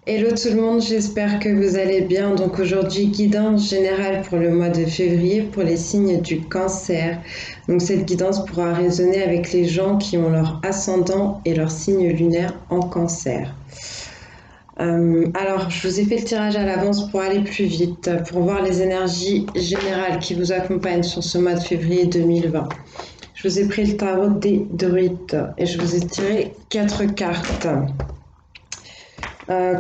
Hello tout le monde, j'espère que vous allez bien. Donc aujourd'hui, guidance générale pour le mois de février pour les signes du cancer. Donc cette guidance pourra résonner avec les gens qui ont leur ascendant et leur signe lunaire en cancer. Alors, je vous ai fait le tirage à l'avance pour aller plus vite, pour voir les énergies générales qui vous accompagnent sur ce mois de février 2020. Je vous ai pris le tarot des druides et je vous ai tiré 4 cartes.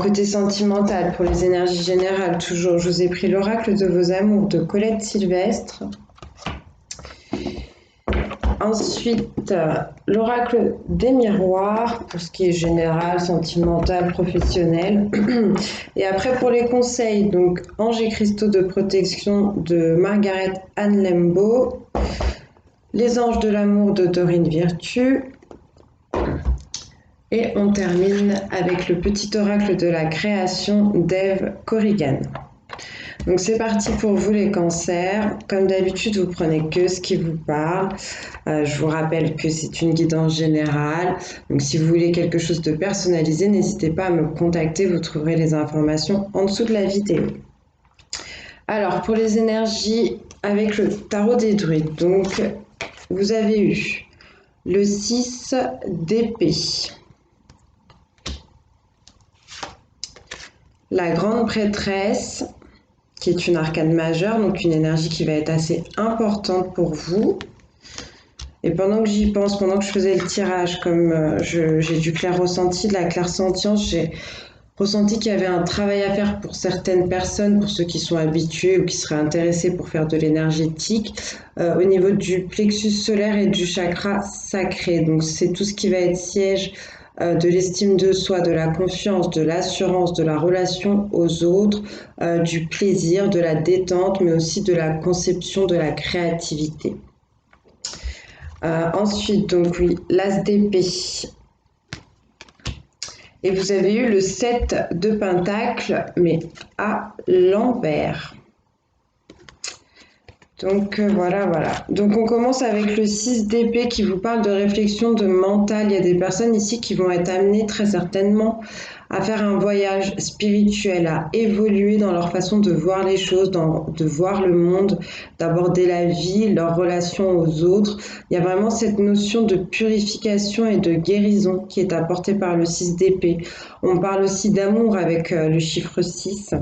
Côté sentimental, pour les énergies générales, toujours, je vous ai pris l'oracle de vos amours de Colette Sylvestre. Ensuite, l'oracle des miroirs, pour ce qui est général, sentimental, professionnel. Et après, pour les conseils, donc Anges et cristaux de protection de Margaret Anne Lembo, les anges de l'amour de Dorine Virtue. Et on termine avec le petit oracle de la création d'Eve Corrigan. Donc c'est parti pour vous les cancers. Comme d'habitude, vous prenez que ce qui vous parle. Je vous rappelle que c'est une guidance générale. Donc si vous voulez quelque chose de personnalisé, n'hésitez pas à me contacter. Vous trouverez les informations en dessous de la vidéo. Alors pour les énergies avec le tarot des druides, donc vous avez eu le 6 d'épée, la grande prêtresse, qui est une arcane majeure, donc une énergie qui va être assez importante pour vous. Et pendant que j'y pense, pendant que je faisais le tirage, comme j'ai du clair ressenti, de la clairsentience, j'ai ressenti qu'il y avait un travail à faire pour certaines personnes, pour ceux qui sont habitués ou qui seraient intéressés pour faire de l'énergétique, au niveau du plexus solaire et du chakra sacré. Donc c'est tout ce qui va être siège de l'estime de soi, de la confiance, de l'assurance, de la relation aux autres, du plaisir, de la détente, mais aussi de la conception, de la créativité. Ensuite, donc oui, l'as d'épée. Et vous avez eu le 7 de pentacle, mais à l'envers. Donc voilà. Donc on commence avec le 6 d'épée qui vous parle de réflexion, de mental. Il y a des personnes ici qui vont être amenées très certainement à faire un voyage spirituel, à évoluer dans leur façon de voir les choses, de voir le monde, d'aborder la vie, leur relation aux autres. Il y a vraiment cette notion de purification et de guérison qui est apportée par le 6 d'épée. On parle aussi d'amour avec le chiffre 6.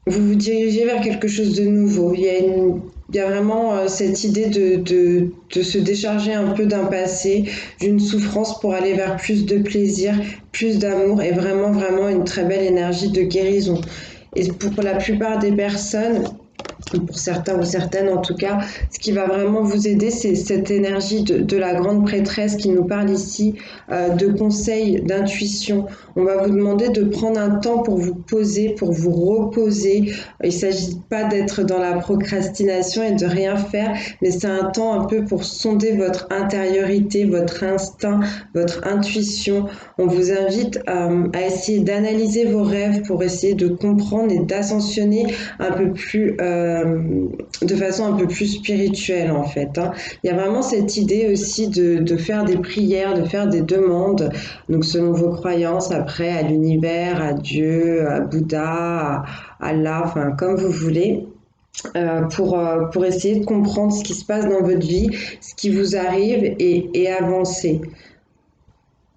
Vous vous dirigez vers quelque chose de nouveau. Il y a vraiment cette idée de se décharger un peu d'un passé, d'une souffrance pour aller vers plus de plaisir, plus d'amour et vraiment une très belle énergie de guérison. Et pour la plupart des personnes, pour certains ou certaines en tout cas, ce qui va vraiment vous aider, c'est cette énergie de la grande prêtresse qui nous parle ici de conseils, d'intuition. On va vous demander de prendre un temps pour vous poser, pour vous reposer. Il ne s'agit pas d'être dans la procrastination et de rien faire, mais c'est un temps un peu pour sonder votre intériorité, votre instinct, votre intuition. On vous invite à essayer d'analyser vos rêves pour essayer de comprendre et d'ascensionner un peu plus de façon un peu plus spirituelle en fait. Il y a vraiment cette idée aussi de faire des prières, de faire des demandes, donc selon vos croyances après à l'univers, à Dieu, à Bouddha, à Allah, enfin comme vous voulez. Pour essayer de comprendre ce qui se passe dans votre vie, ce qui vous arrive et avancer.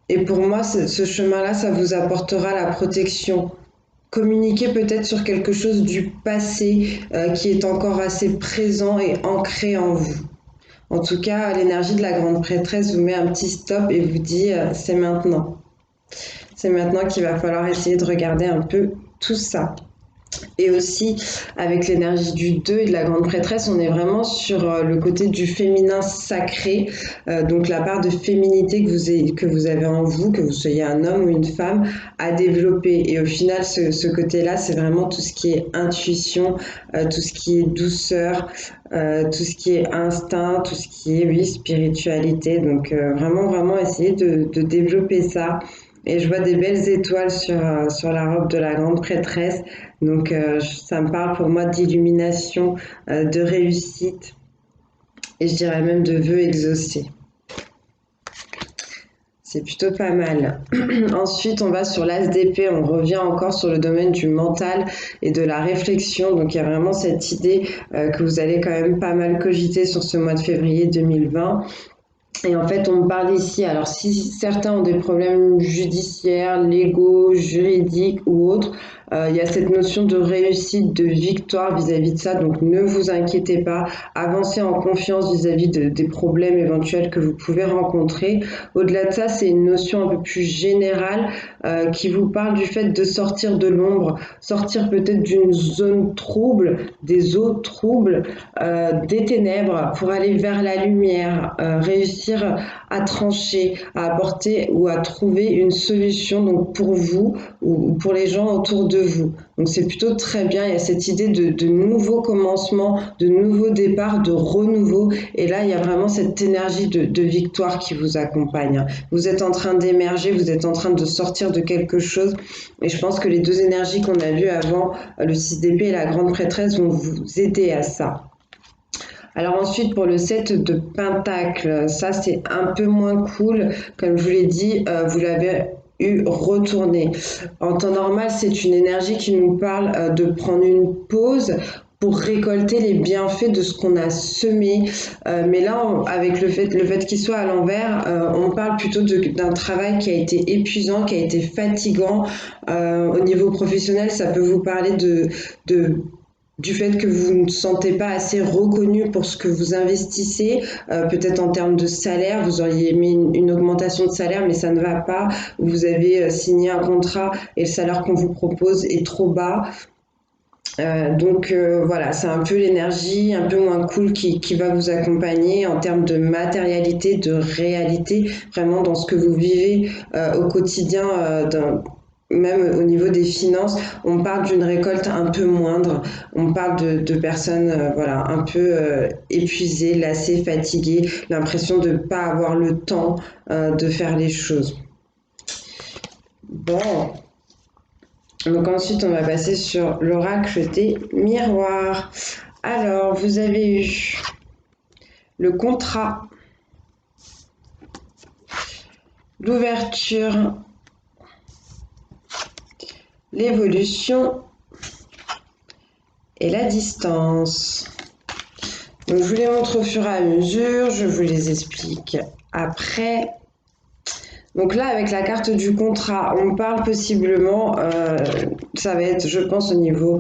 Et pour moi, ce chemin-là, ça vous apportera la protection. Communiquer peut-être sur quelque chose du passé qui est encore assez présent et ancré en vous. En tout cas, l'énergie de la grande prêtresse vous met un petit stop et vous dit c'est maintenant. C'est maintenant qu'il va falloir essayer de regarder un peu tout ça. Et aussi, avec l'énergie du 2 et de la grande prêtresse, on est vraiment sur le côté du féminin sacré, donc la part de féminité que vous avez en vous, que vous soyez un homme ou une femme, à développer. Et au final, ce côté-là, c'est vraiment tout ce qui est intuition, tout ce qui est douceur, tout ce qui est instinct, tout ce qui est, oui, spiritualité. Donc vraiment essayer de développer ça. Et je vois des belles étoiles sur la robe de la grande prêtresse. Donc ça me parle pour moi d'illumination, de réussite et je dirais même de vœux exaucés. C'est plutôt pas mal. Ensuite, on va sur l'as d'épée, on revient encore sur le domaine du mental et de la réflexion. Donc, il y a vraiment cette idée que vous allez quand même pas mal cogiter sur ce mois de février 2020. Et en fait, on parle ici, alors si certains ont des problèmes judiciaires, légaux, juridiques ou autres, il y a cette notion de réussite, de victoire vis-à-vis de ça, donc ne vous inquiétez pas, avancez en confiance vis-à-vis des problèmes éventuels que vous pouvez rencontrer. Au-delà de ça, c'est une notion un peu plus générale qui vous parle du fait de sortir de l'ombre, sortir peut-être d'une zone trouble, des eaux troubles, des ténèbres pour aller vers la lumière, réussir à trancher, à apporter ou à trouver une solution donc pour vous ou pour les gens autour de vous. Donc c'est plutôt très bien, il y a cette idée de nouveau commencement, de nouveau départ, de renouveau. Et là, il y a vraiment cette énergie de victoire qui vous accompagne. Vous êtes en train d'émerger, vous êtes en train de sortir de quelque chose. Et je pense que les deux énergies qu'on a vues avant, le 6 d'épée et la grande prêtresse, vont vous aider à ça. Alors ensuite, pour le 7 de Pentacle, ça c'est un peu moins cool. Comme je vous l'ai dit, vous l'avez eu retourné. En temps normal, c'est une énergie qui nous parle de prendre une pause pour récolter les bienfaits de ce qu'on a semé. Mais là, avec le fait qu'il soit à l'envers, on parle plutôt d'un travail qui a été épuisant, qui a été fatigant. Au niveau professionnel, ça peut vous parler du fait que vous ne sentez pas assez reconnu pour ce que vous investissez, peut-être en termes de salaire, vous auriez aimé une augmentation de salaire, mais ça ne va pas, vous avez signé un contrat et le salaire qu'on vous propose est trop bas. Donc voilà, c'est un peu l'énergie un peu moins cool qui va vous accompagner en termes de matérialité, de réalité, vraiment dans ce que vous vivez au quotidien, même au niveau des finances. On parle d'une récolte un peu moindre, on parle de personnes voilà, un peu épuisées, lassées, fatiguées, l'impression de ne pas avoir le temps de faire les choses. Bon. Donc ensuite, on va passer sur l'oracle des miroirs. Alors, vous avez eu le contrat, l'ouverture, l'évolution et la distance. Donc, je vous les montre au fur et à mesure, je vous les explique après. Donc là, avec la carte du contrat, on parle possiblement, ça va être, je pense, au niveau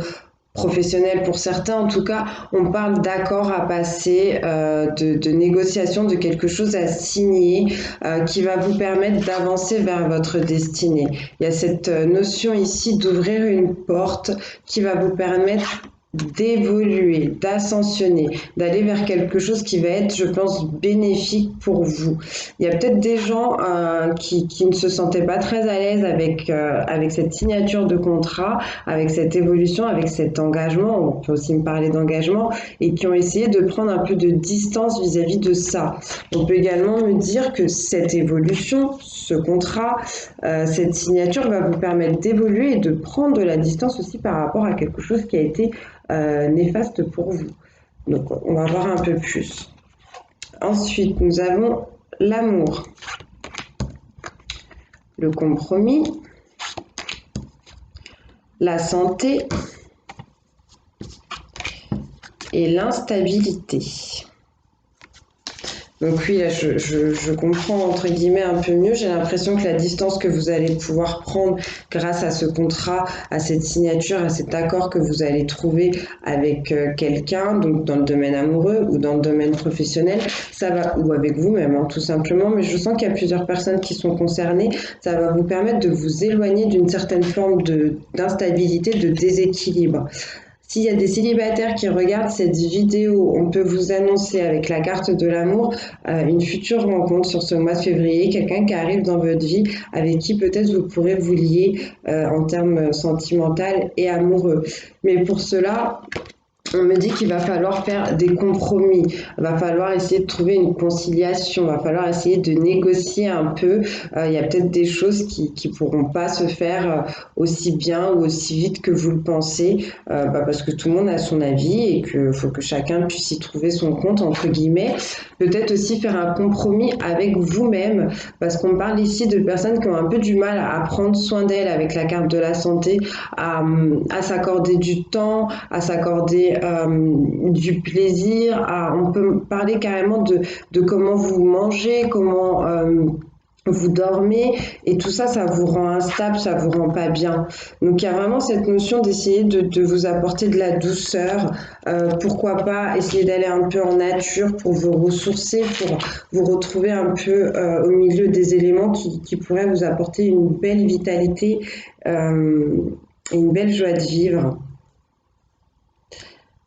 professionnel pour certains, en tout cas, on parle d'accord à passer, de négociation, de quelque chose à signer, qui va vous permettre d'avancer vers votre destinée. Il y a cette notion ici d'ouvrir une porte qui va vous permettre d'évoluer, d'ascensionner, d'aller vers quelque chose qui va être, je pense, bénéfique pour vous. Il y a peut-être des gens qui ne se sentaient pas très à l'aise avec cette signature de contrat, avec cette évolution, avec cet engagement, on peut aussi me parler d'engagement, et qui ont essayé de prendre un peu de distance vis-à-vis de ça. On peut également me dire que cette évolution, ce contrat, cette signature va vous permettre d'évoluer et de prendre de la distance aussi par rapport à quelque chose qui a été néfaste pour vous. Donc on va voir un peu plus. Ensuite, nous avons l'amour, le compromis, la santé et l'instabilité. Donc oui, là, je comprends entre guillemets un peu mieux. J'ai l'impression que la distance que vous allez pouvoir prendre grâce à ce contrat, à cette signature, à cet accord que vous allez trouver avec quelqu'un, donc dans le domaine amoureux ou dans le domaine professionnel, ça va, ou avec vous-même, hein, tout simplement. Mais je sens qu'il y a plusieurs personnes qui sont concernées. Ça va vous permettre de vous éloigner d'une certaine forme d'instabilité, de déséquilibre. S'il y a des célibataires qui regardent cette vidéo, on peut vous annoncer avec la carte de l'amour une future rencontre sur ce mois de février, quelqu'un qui arrive dans votre vie avec qui peut-être vous pourrez vous lier en termes sentimentaux et amoureux. Mais pour cela, On me dit qu'il va falloir faire des compromis, il va falloir essayer de trouver une conciliation, il va falloir essayer de négocier un peu. Il y a peut-être des choses qui pourront pas se faire aussi bien ou aussi vite que vous le pensez, parce que tout le monde a son avis et qu'il faut que chacun puisse y trouver son compte, entre guillemets. Peut-être aussi faire un compromis avec vous-même, parce qu'on parle ici de personnes qui ont un peu du mal à prendre soin d'elles avec la carte de la santé, à s'accorder du temps, à s'accorder du plaisir. On peut parler carrément de comment vous mangez, comment vous dormez, et tout ça, ça vous rend instable, ça vous rend pas bien. Donc il y a vraiment cette notion d'essayer de vous apporter de la douceur. Pourquoi pas essayer d'aller un peu en nature pour vous ressourcer, pour vous retrouver un peu au milieu des éléments qui pourraient vous apporter une belle vitalité et une belle joie de vivre.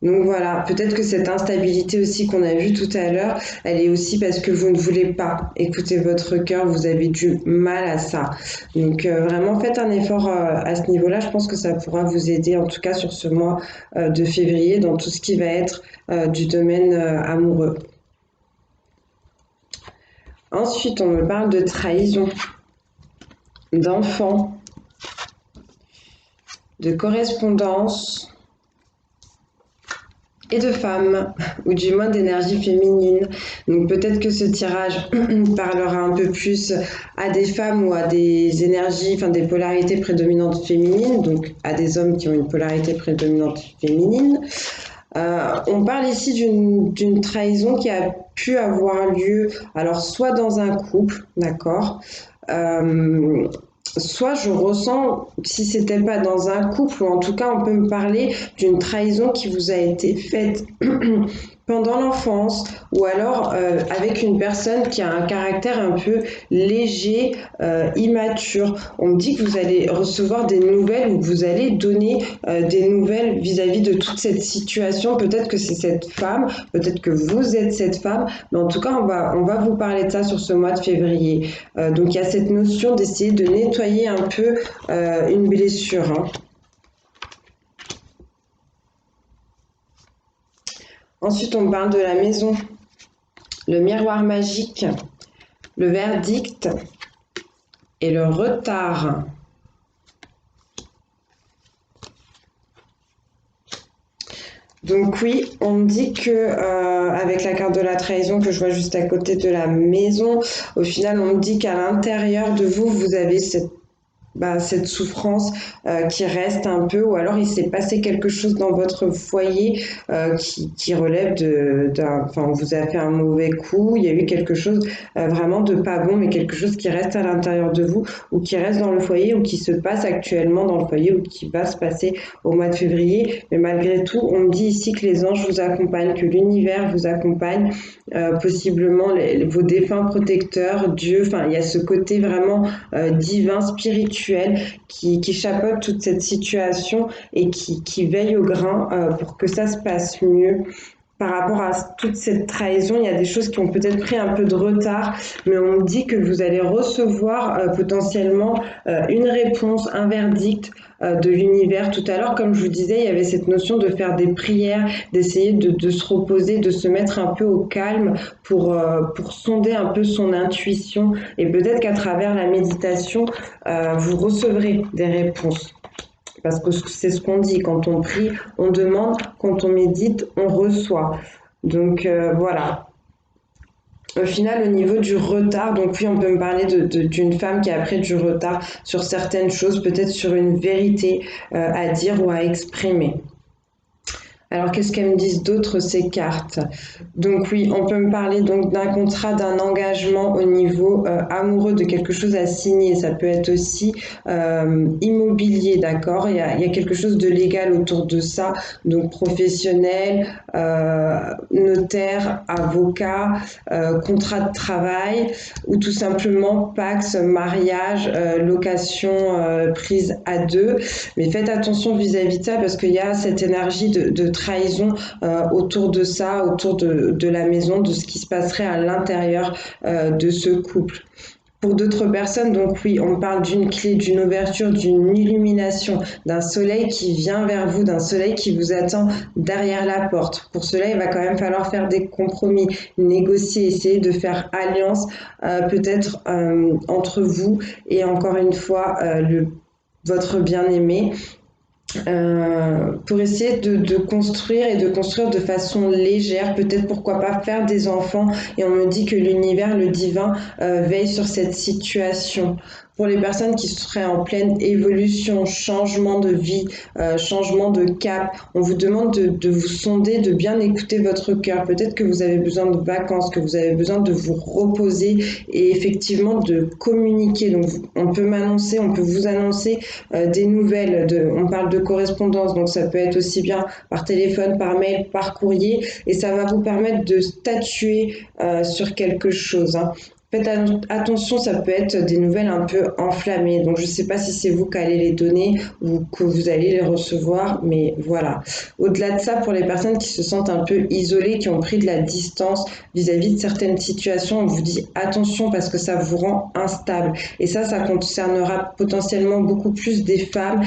Donc voilà, peut-être que cette instabilité aussi qu'on a vue tout à l'heure, elle est aussi parce que vous ne voulez pas écouter votre cœur, vous avez du mal à ça. Donc vraiment faites un effort à ce niveau-là, je pense que ça pourra vous aider en tout cas sur ce mois de février dans tout ce qui va être du domaine amoureux. Ensuite, on me parle de trahison, d'enfants, de correspondance et de femmes, ou du moins d'énergie féminine. Donc peut-être que ce tirage parlera un peu plus à des femmes ou à des énergies, enfin des polarités prédominantes féminines, donc à des hommes qui ont une polarité prédominante féminine. On parle ici d'une trahison qui a pu avoir lieu, alors soit dans un couple, d'accord, soit je ressens, si c'était pas dans un couple, ou en tout cas on peut me parler d'une trahison qui vous a été faite pendant l'enfance, ou alors avec une personne qui a un caractère un peu léger, immature. On me dit que vous allez recevoir des nouvelles ou que vous allez donner des nouvelles vis-à-vis de toute cette situation. Peut-être que c'est cette femme, peut-être que vous êtes cette femme, mais en tout cas on va vous parler de ça sur ce mois de février. Donc il y a cette notion d'essayer de nettoyer un peu une blessure, hein. Ensuite, on parle de la maison, le miroir magique, le verdict et le retard. Donc oui, on me dit que avec la carte de la trahison que je vois juste à côté de la maison, au final, on me dit qu'à l'intérieur de vous, vous avez cette souffrance qui reste un peu, ou alors il s'est passé quelque chose dans votre foyer qui relève enfin, on vous a fait un mauvais coup, il y a eu quelque chose vraiment de pas bon, mais quelque chose qui reste à l'intérieur de vous, ou qui reste dans le foyer, ou qui se passe actuellement dans le foyer, ou qui va se passer au mois de février. Mais malgré tout, on me dit ici que les anges vous accompagnent, que l'univers vous accompagne, possiblement vos défunts protecteurs, Dieu, enfin il y a ce côté vraiment divin, spirituel, qui chapeaute toute cette situation et qui veille au grain pour que ça se passe mieux. Par rapport à toute cette trahison, il y a des choses qui ont peut-être pris un peu de retard, mais on me dit que vous allez recevoir potentiellement une réponse, un verdict de l'univers. Tout à l'heure, comme je vous disais, il y avait cette notion de faire des prières, d'essayer de se reposer, de se mettre un peu au calme pour sonder un peu son intuition. Et peut-être qu'à travers la méditation, vous recevrez des réponses. Parce que c'est ce qu'on dit, quand on prie, on demande, quand on médite, on reçoit. Donc voilà. Au final, au niveau du retard, donc oui, on peut me parler d'une femme qui a pris du retard sur certaines choses, peut-être sur une vérité à dire ou à exprimer. Alors, qu'est-ce qu'elles me disent d'autre, ces cartes? Donc oui, on peut me parler donc d'un contrat, d'un engagement au niveau amoureux, de quelque chose à signer. Ça peut être aussi immobilier, d'accord? Il y a quelque chose de légal autour de ça, donc professionnel, notaire, avocat, contrat de travail, ou tout simplement Pax, mariage, location prise à deux. Mais faites attention vis-à-vis de ça, parce qu'il y a cette énergie de trahison autour de ça, autour de la maison, de ce qui se passerait à l'intérieur de ce couple. pour d'autres personnes, donc oui, on parle d'une clé, d'une ouverture, d'une illumination, d'un soleil qui vient vers vous, d'un soleil qui vous attend derrière la porte. Pour cela, il va quand même falloir faire des compromis, négocier, essayer de faire alliance peut-être entre vous et encore une fois votre bien-aimé pour essayer de construire et de construire de façon légère, peut-être pourquoi pas faire des enfants. Et on me dit que l'univers, le divin, veille sur cette situation. Pour les personnes qui seraient en pleine évolution, changement de vie, changement de cap, on vous demande de vous sonder, de bien écouter votre cœur. Peut-être que vous avez besoin de vacances, que vous avez besoin de vous reposer et effectivement de communiquer. Donc on peut m'annoncer, on peut vous annoncer des nouvelles. On parle de correspondance, donc ça peut être aussi bien par téléphone, par mail, par courrier, et ça va vous permettre de statuer sur quelque chose. Hein. Faites attention, ça peut être des nouvelles un peu enflammées. Donc, je ne sais pas si c'est vous qui allez les donner ou que vous allez les recevoir, mais voilà. Au-delà de ça, pour les personnes qui se sentent un peu isolées, qui ont pris de la distance vis-à-vis de certaines situations, on vous dit attention parce que ça vous rend instable. Et ça concernera potentiellement beaucoup plus des femmes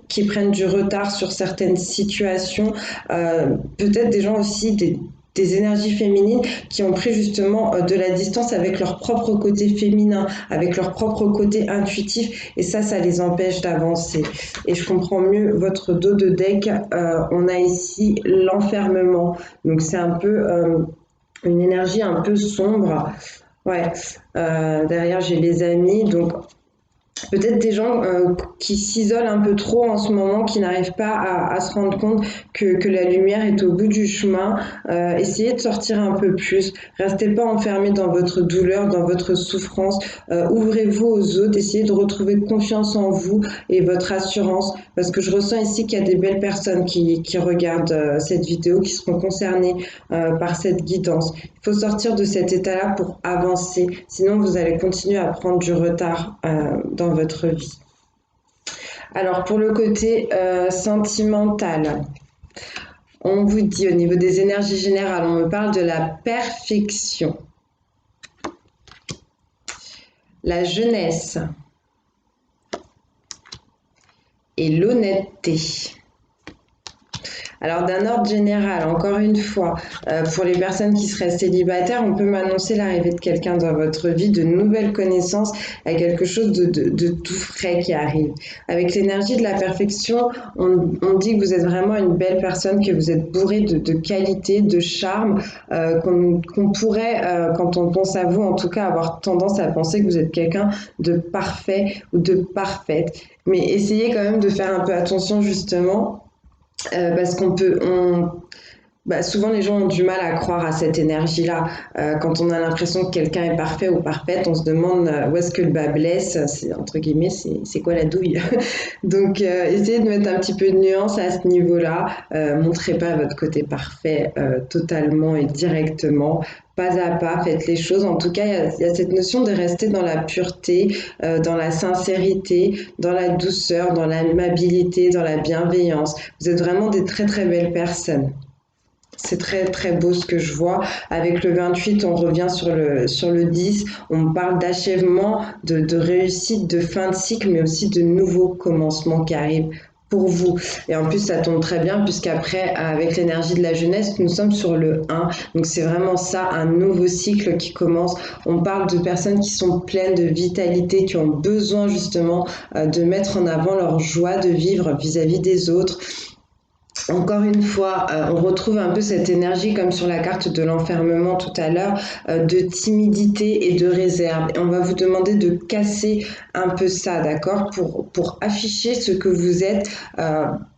qui prennent du retard sur certaines situations, peut-être des gens aussi, des énergies féminines qui ont pris justement de la distance avec leur propre côté féminin, avec leur propre côté intuitif, et ça les empêche d'avancer. Et je comprends mieux votre dos de deck. On a ici l'enfermement, donc c'est un peu une énergie un peu sombre. Ouais, derrière j'ai les amis, donc peut-être des gens qui s'isolent un peu trop en ce moment, qui n'arrivent pas à se rendre compte que la lumière est au bout du chemin. Essayez de sortir un peu plus. Restez pas enfermés dans votre douleur, dans votre souffrance. Ouvrez-vous aux autres. Essayez de retrouver confiance en vous et votre assurance. Parce que je ressens ici qu'il y a des belles personnes qui regardent cette vidéo, qui seront concernées par cette guidance. Il faut sortir de cet état-là pour avancer. Sinon, vous allez continuer à prendre du retard dans votre vie. Alors pour le côté sentimental, on vous dit au niveau des énergies générales, on me parle de la perfection, la jeunesse et l'honnêteté. Alors d'un ordre général, encore une fois, pour les personnes qui seraient célibataires, on peut m'annoncer l'arrivée de quelqu'un dans votre vie, de nouvelles connaissances, à quelque chose de tout frais qui arrive. Avec l'énergie de la perfection, on dit que vous êtes vraiment une belle personne, que vous êtes bourré de qualité, de charme, qu'on pourrait, quand on pense à vous, en tout cas, avoir tendance à penser que vous êtes quelqu'un de parfait ou de parfaite. Mais essayez quand même de faire un peu attention justement parce souvent les gens ont du mal à croire à cette énergie-là. Quand on a l'impression que quelqu'un est parfait ou parfaite, on se demande où est-ce que le bas blesse. C'est entre guillemets, c'est quoi la douille. Donc, essayez de mettre un petit peu de nuance à ce niveau-là. Montrez pas votre côté parfait totalement et directement. Pas à pas, faites les choses. En tout cas, il y a cette notion de rester dans la pureté, dans la sincérité, dans la douceur, dans l'amabilité, dans la bienveillance. Vous êtes vraiment des très très belles personnes. C'est très très beau ce que je vois. Avec le 28, on revient sur le 10. On parle d'achèvement, de réussite, de fin de cycle, mais aussi de nouveaux commencements qui arrivent pour vous. Et en plus, ça tombe très bien puisqu'après, avec l'énergie de la jeunesse, nous sommes sur le 1. Donc c'est vraiment ça, un nouveau cycle qui commence. On parle de personnes qui sont pleines de vitalité, qui ont besoin justement de mettre en avant leur joie de vivre vis-à-vis des autres. Encore une fois, on retrouve un peu cette énergie comme sur la carte de l'enfermement tout à l'heure, de timidité et de réserve. Et on va vous demander de casser un peu ça, d'accord, pour afficher ce que vous êtes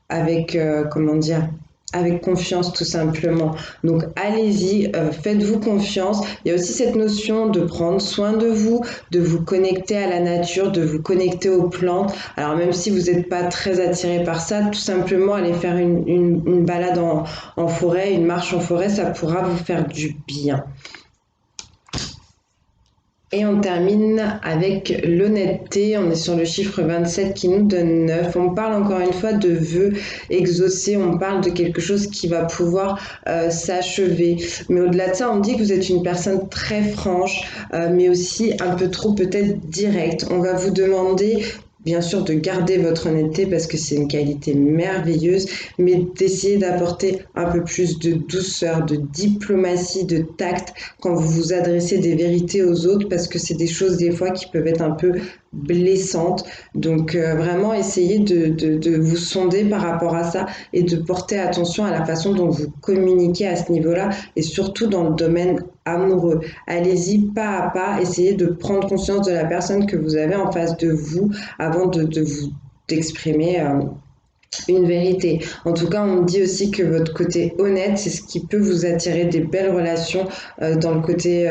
avec, comment dire, avec confiance tout simplement. Donc allez-y, faites-vous confiance. Il y a aussi cette notion de prendre soin de vous connecter à la nature, de vous connecter aux plantes. Alors même si vous n'êtes pas très attiré par ça, tout simplement aller faire une balade en forêt, une marche en forêt, ça pourra vous faire du bien. Et on termine avec l'honnêteté. On est sur le chiffre 27 qui nous donne 9. On parle encore une fois de vœux exaucés. On parle de quelque chose qui va pouvoir s'achever. Mais au-delà de ça, on dit que vous êtes une personne très franche, mais aussi un peu trop peut-être directe. On va vous demander bien sûr de garder votre honnêteté parce que c'est une qualité merveilleuse, mais d'essayer d'apporter un peu plus de douceur, de diplomatie, de tact quand vous vous adressez des vérités aux autres parce que c'est des choses des fois qui peuvent être un peu blessantes. Donc vraiment essayez de vous sonder par rapport à ça et de porter attention à la façon dont vous communiquez à ce niveau-là et surtout dans le domaine amoureux. Allez-y pas à pas, essayez de prendre conscience de la personne que vous avez en face de vous avant de vous d'exprimer une vérité. En tout cas, on me dit aussi que votre côté honnête, c'est ce qui peut vous attirer des belles relations dans le côté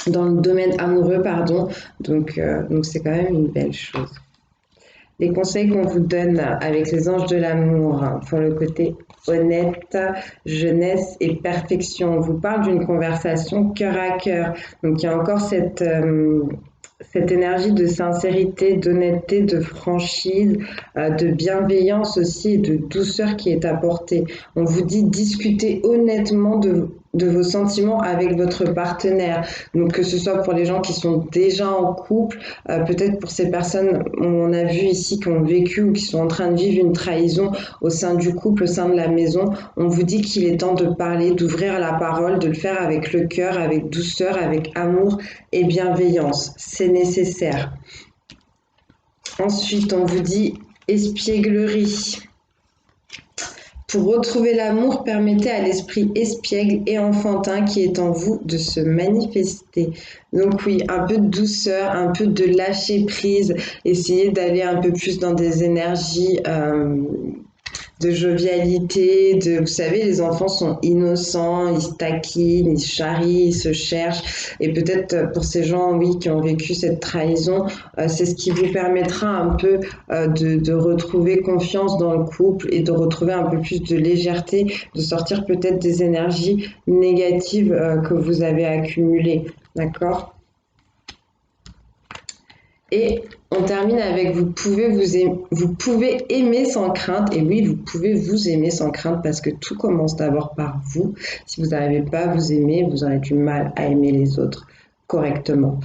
dans le domaine amoureux, pardon. Donc c'est quand même une belle chose. Les conseils qu'on vous donne avec les anges de l'amour pour le côté honnête, jeunesse et perfection. On vous parle d'une conversation cœur à cœur. Donc il y a encore cette énergie de sincérité, d'honnêteté, de franchise, de bienveillance aussi et de douceur qui est apportée. On vous dit discuter honnêtement de vos sentiments avec votre partenaire. Donc que ce soit pour les gens qui sont déjà en couple, peut-être pour ces personnes, on a vu ici, qui ont vécu ou qui sont en train de vivre une trahison au sein du couple, au sein de la maison, on vous dit qu'il est temps de parler, d'ouvrir la parole, de le faire avec le cœur, avec douceur, avec amour et bienveillance. C'est nécessaire. Ensuite, on vous dit espièglerie. Pour retrouver l'amour, permettez à l'esprit espiègle et enfantin qui est en vous de se manifester. Donc oui, un peu de douceur, un peu de lâcher prise, essayez d'aller un peu plus dans des énergies de jovialité, vous savez, les enfants sont innocents, ils se taquinent, ils se charrient, ils se cherchent. Et peut-être pour ces gens, oui, qui ont vécu cette trahison, c'est ce qui vous permettra un peu de retrouver confiance dans le couple et de retrouver un peu plus de légèreté, de sortir peut-être des énergies négatives que vous avez accumulées. D'accord ? Et on termine avec vous pouvez aimer sans crainte. Et oui, vous pouvez vous aimer sans crainte parce que tout commence d'abord par vous. Si vous n'arrivez pas à vous aimer, vous aurez du mal à aimer les autres correctement.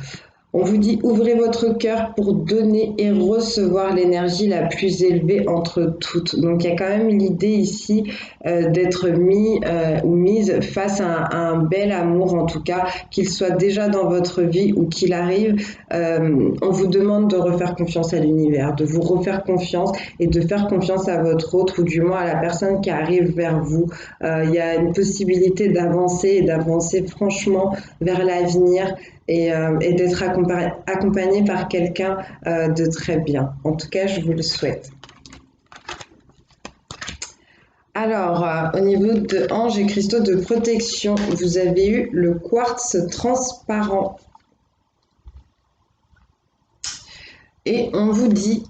On vous dit ouvrez votre cœur pour donner et recevoir l'énergie la plus élevée entre toutes. Donc il y a quand même l'idée ici d'être mis ou mise face à un bel amour, en tout cas, qu'il soit déjà dans votre vie ou qu'il arrive. On vous demande de refaire confiance à l'univers, de vous refaire confiance et de faire confiance à votre autre ou du moins à la personne qui arrive vers vous. Il y a une possibilité d'avancer et d'avancer franchement vers l'avenir et d'être accompagné par quelqu'un de très bien. En tout cas, je vous le souhaite. Alors, au niveau de anges et cristaux de protection, vous avez eu le quartz transparent. Et on vous dit,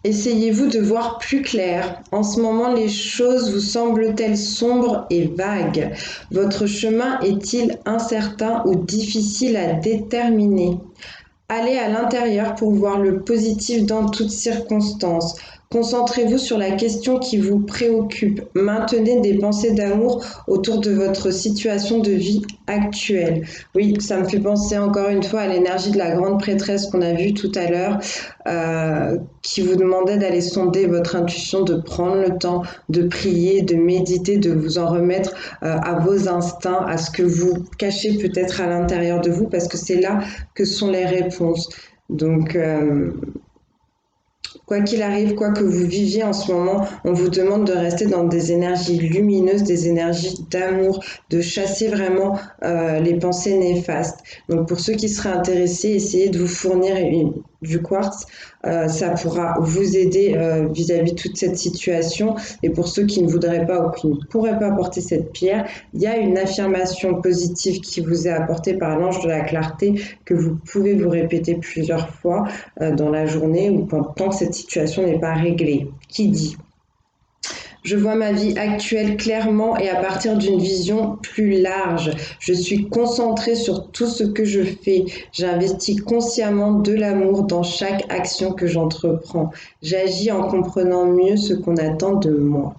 essayez-vous de voir plus clair. En ce moment, les choses vous semblent-elles sombres et vagues? Votre chemin est-il incertain ou difficile à déterminer? Allez à l'intérieur pour voir le positif dans toutes circonstances. Concentrez-vous sur la question qui vous préoccupe. Maintenez des pensées d'amour autour de votre situation de vie actuelle. Oui, ça me fait penser encore une fois à l'énergie de la grande prêtresse qu'on a vue tout à l'heure, qui vous demandait d'aller sonder votre intuition, de prendre le temps de prier, de méditer, de vous en remettre à vos instincts, à ce que vous cachez peut-être à l'intérieur de vous, parce que c'est là que sont les réponses. Donc, quoi qu'il arrive, quoi que vous viviez en ce moment, on vous demande de rester dans des énergies lumineuses, des énergies d'amour, de chasser vraiment les pensées néfastes. Donc pour ceux qui seraient intéressés, essayez de vous fournir du quartz. Ça pourra vous aider vis-à-vis de toute cette situation. Et pour ceux qui ne voudraient pas ou qui ne pourraient pas porter cette pierre, il y a une affirmation positive qui vous est apportée par l'ange de la clarté que vous pouvez vous répéter plusieurs fois dans la journée ou tant que cette situation n'est pas réglée. Qui dit Je vois ma vie actuelle clairement et à partir d'une vision plus large. Je suis concentrée sur tout ce que je fais. J'investis consciemment de l'amour dans chaque action que j'entreprends. J'agis en comprenant mieux ce qu'on attend de moi.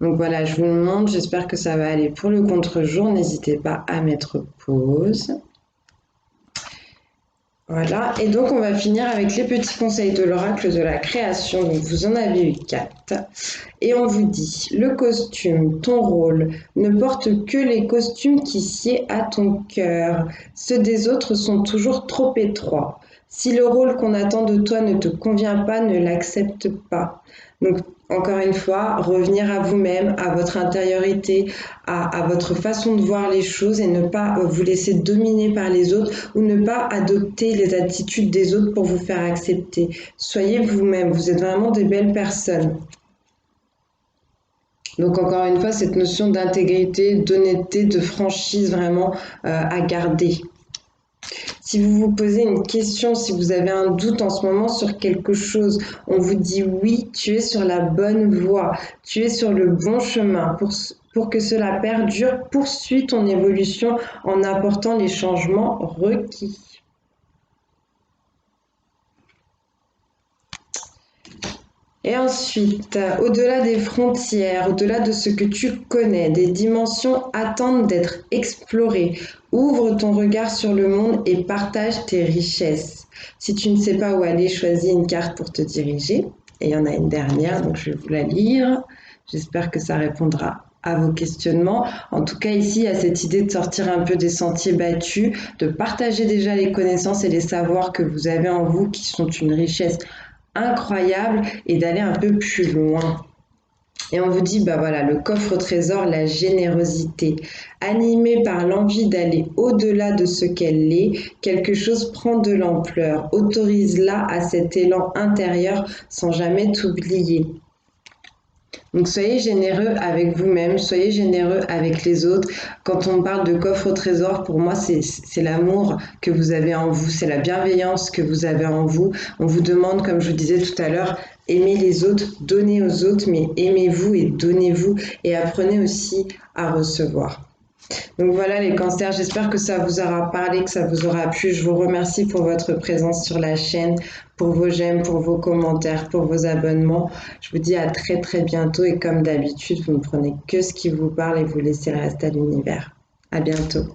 Donc voilà, je vous le montre. J'espère que ça va aller pour le contre-jour. N'hésitez pas à mettre pause. Voilà, et donc on va finir avec les petits conseils de l'oracle de la création. Donc vous en avez eu 4. Et on vous dit, le costume, ton rôle, ne porte que les costumes qui sied à ton cœur. Ceux des autres sont toujours trop étroits. Si le rôle qu'on attend de toi ne te convient pas, ne l'accepte pas. Donc encore une fois, revenir à vous-même, à votre intériorité, à votre façon de voir les choses et ne pas vous laisser dominer par les autres ou ne pas adopter les attitudes des autres pour vous faire accepter. Soyez vous-même, vous êtes vraiment des belles personnes. Donc encore une fois, cette notion d'intégrité, d'honnêteté, de franchise vraiment à garder. Si vous vous posez une question, si vous avez un doute en ce moment sur quelque chose, on vous dit oui, tu es sur la bonne voie, tu es sur le bon chemin. Pour que cela perdure, poursuis ton évolution en apportant les changements requis. Et ensuite, au-delà des frontières, au-delà de ce que tu connais, des dimensions attendent d'être explorées. Ouvre ton regard sur le monde et partage tes richesses. Si tu ne sais pas où aller, choisis une carte pour te diriger. Et il y en a une dernière, donc je vais vous la lire. J'espère que ça répondra à vos questionnements. En tout cas, ici, il y a cette idée de sortir un peu des sentiers battus, de partager déjà les connaissances et les savoirs que vous avez en vous, qui sont une richesse incroyable, et d'aller un peu plus loin. Et on vous dit, bah voilà, le coffre au trésor, la générosité. Animée par l'envie d'aller au-delà de ce qu'elle est, quelque chose prend de l'ampleur. Autorise-la à cet élan intérieur sans jamais t'oublier. Donc soyez généreux avec vous-même, soyez généreux avec les autres. Quand on parle de coffre au trésor, pour moi, c'est l'amour que vous avez en vous, c'est la bienveillance que vous avez en vous. On vous demande, comme je vous disais tout à l'heure, aimez les autres, donnez aux autres, mais aimez-vous et donnez-vous et apprenez aussi à recevoir. Donc voilà les cancers, j'espère que ça vous aura parlé, que ça vous aura plu. Je vous remercie pour votre présence sur la chaîne, pour vos j'aime, pour vos commentaires, pour vos abonnements. Je vous dis à très très bientôt et comme d'habitude, vous ne prenez que ce qui vous parle et vous laissez le reste à l'univers. À bientôt.